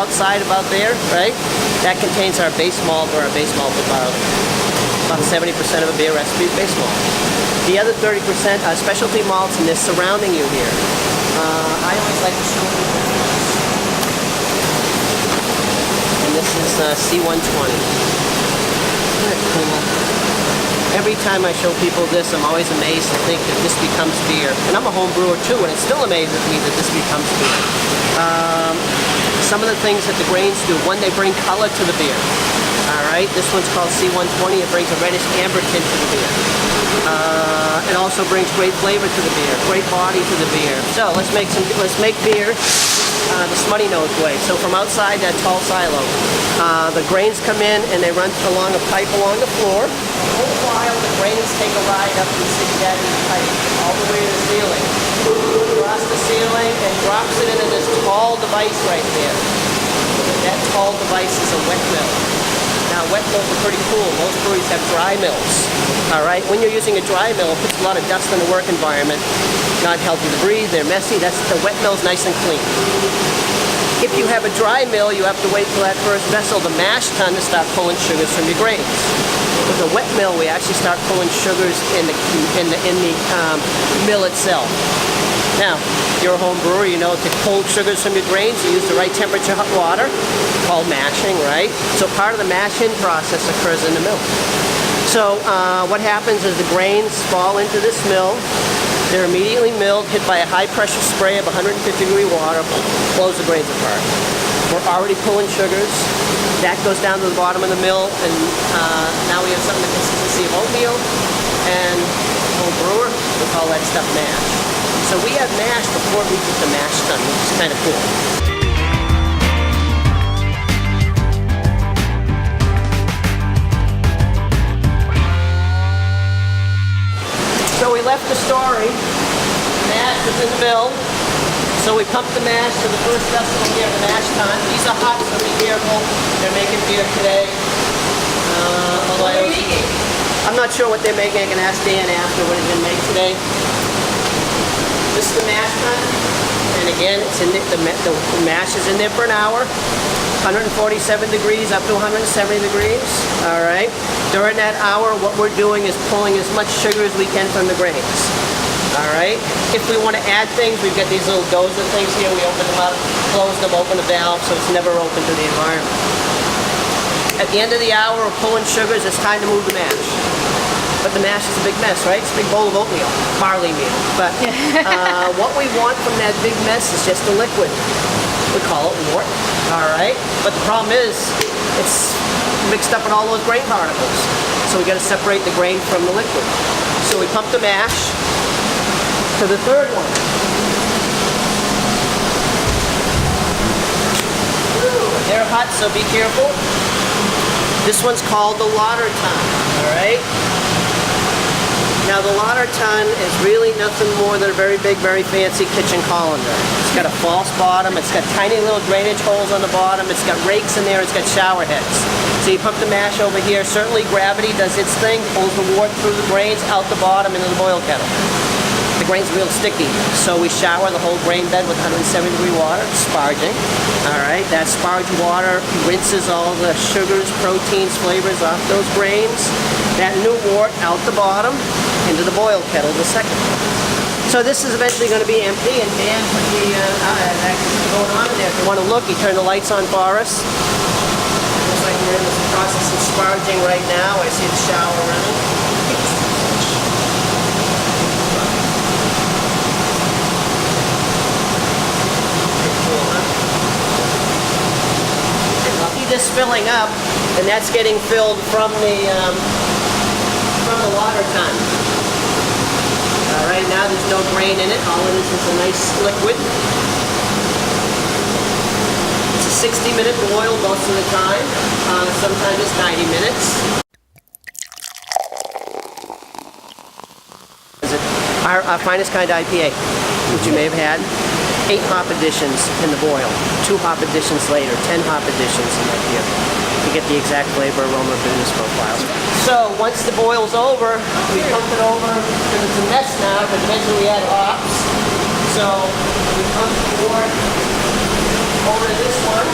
outside about there, right? That contains our base malt or our base malted barley. About 70% of a beer recipe is base malt. The other 30% are specialty malts, and they're surrounding you here. I always like to show people this. And this is C120. Isn't that cool? Every time I show people this, I'm always amazed to think that this becomes beer. And I'm a home brewer too, and it still amazes me that this becomes beer. Some of the things that the grains do, one, they bring color to the beer. Alright, this one's called C120. It brings a reddish amber tint to the beer. It also brings great flavor to the beer, great body to the beer. So let's make beer the Smuttynose way. So from outside that tall silo, the grains come in and they run along a pipe along the floor. All the while the grains take a ride up the zigzagging pipe all the way to the ceiling. Across the ceiling and drops it into this tall device right there. That tall device is a wet mill. Now, wet mills are pretty cool. Most breweries have dry mills. All right, when you're using a dry mill, it puts a lot of dust in the work environment. Not healthy to breathe. They're messy. The wet mill's nice and clean. If you have a dry mill, you have to wait till that first vessel, the mash tun, to start pulling sugars from your grains. With a wet mill, we actually start pulling sugars in the mill itself. Now, if you're a home brewer, you know to pull sugars from your grains, you use the right temperature hot water, called mashing, right? So part of the mashing process occurs in the mill. So what happens is the grains fall into this mill. They're immediately milled, hit by a high pressure spray of 150-degree water, blows the grains apart. We're already pulling sugars. That goes down to the bottom of the mill, and now we have something the consistency of oatmeal. And home brewer, we call that stuff mash. So we have mash before we get the mash done, which is kind of cool. So we left the story. Mash is in the mill. So we pump the mash to the first vessel here, the mash tun. These are hot, so be careful. They're making beer today. What are you making? I'm not sure what they're making. I can ask Dan after what he's going to make today. This is the mash tun, and again, it's in the mash is in there for an hour, 147 degrees up to 170 degrees. All right. During that hour, what we're doing is pulling as much sugar as we can from the grains. All right. If we want to add things, we've got these little dozer things here. We open them up, close them, open the valve, so it's never open to the environment. At the end of the hour of pulling sugars, it's time to move the mash. But the mash is a big mess, right? It's a big bowl of oatmeal, barley meal. But what we want from that big mess is just a liquid. We call it wort, all right? But the problem is, it's mixed up in all those grain particles. So we got to separate the grain from the liquid. So we pump the mash to the third one. They're hot, so be careful. This one's called the lauter tun, all right? Now the lauter tun is really nothing more than a very big, very fancy kitchen colander. It's got a false bottom, it's got tiny little drainage holes on the bottom, it's got rakes in there, it's got shower heads. So you pump the mash over here, certainly gravity does its thing, pulls the wort through the grains, out the bottom into the boil kettle. The grain's real sticky, so we shower the whole grain bed with 170-degree water, sparging. All right, that sparge water rinses all the sugars, proteins, flavors off those grains. That new wort out the bottom into the boil kettle, the second one. So this is eventually going to be empty, and Dan put the actually going on in there. If you want to look, he turned the lights on for us. Looks like we're in the process of sparging right now. I see the shower running. This filling up, and that's getting filled from the lauter tun. All right, now there's no grain in it. All it is a nice liquid. It's a 60-minute boil most of the time. Sometimes it's 90 minutes. Our finest kind of IPA, which you may have had. 8 hop additions in the boil, 2 hop additions later, 10 hop additions in that beer to get the exact flavor, aroma, bitterness profile. So once the boil's over, we pump it over, because it's a mess now, but eventually we add hops. So we pump the wort over to this one.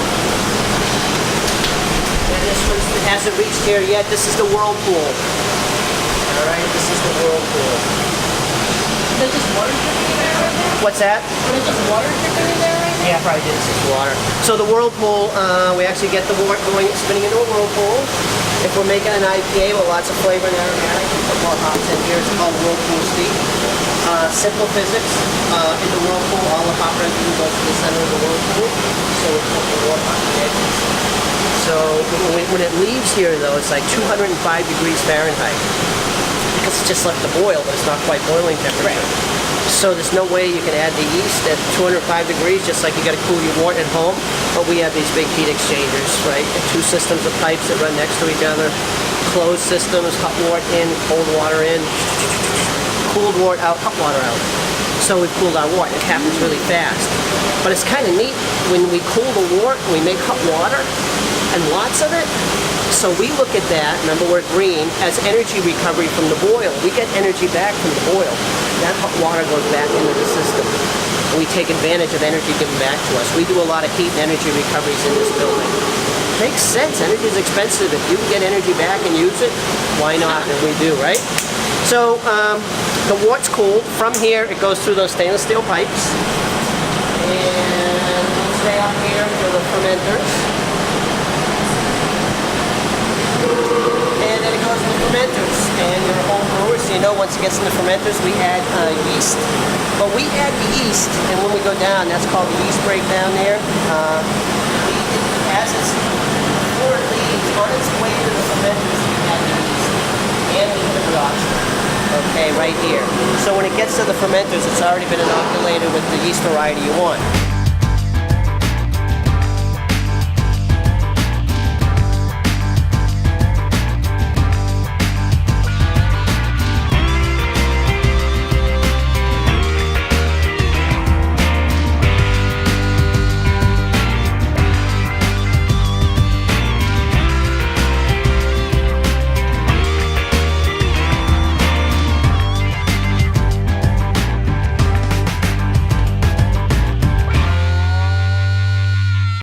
This one hasn't reached here yet. This is the whirlpool. All right, this is the whirlpool. Is that just water dripping in there right now? What's that? Is that just water dripping in there right now? Yeah, probably did. This is water. So the whirlpool, we actually get the wort going, spinning into a whirlpool. If we're making an IPA with lots of flavor and aromatic, we put more hops in here. It's called whirlpool steep. Simple physics. In the whirlpool, all the hop residue goes to the center of the whirlpool, so we put the warm on the edges. So when it leaves here, though, it's like 205 degrees Fahrenheit. Because it's just left to boil, but it's not quite boiling temperature. Right. So there's no way you can add the yeast at 205 degrees, just like you got to cool your wort at home. But we have these big heat exchangers, right? And two systems of pipes that run next to each other. Closed systems, hot wort in, cold water in. Cooled wort out, hot water out. So we've cooled our wort. It happens really fast. But it's kind of neat when we cool the wort, we make hot water, and lots of it. So we look at that, remember we're green, as energy recovery from the boil. We get energy back from the boil. That hot water goes back into the system. And we take advantage of energy given back to us. We do a lot of heat and energy recoveries in this building. Makes sense. Energy is expensive. If you can get energy back and use it, why not? And we do, right? So the wort's cooled. From here, it goes through those stainless steel pipes. And we'll stay out here for the fermenters. And then it goes to the fermenters. And you're a home brewer, so you know once it gets in the fermenters, we add yeast. But we add the yeast, and when we go down, that's called the yeast breakdown there. As it's, before it leaves, on its way to the fermenters, we add the yeast. And we hit the oxygen. Okay, right here. So when it gets to the fermenters, it's already been inoculated with the yeast variety you want.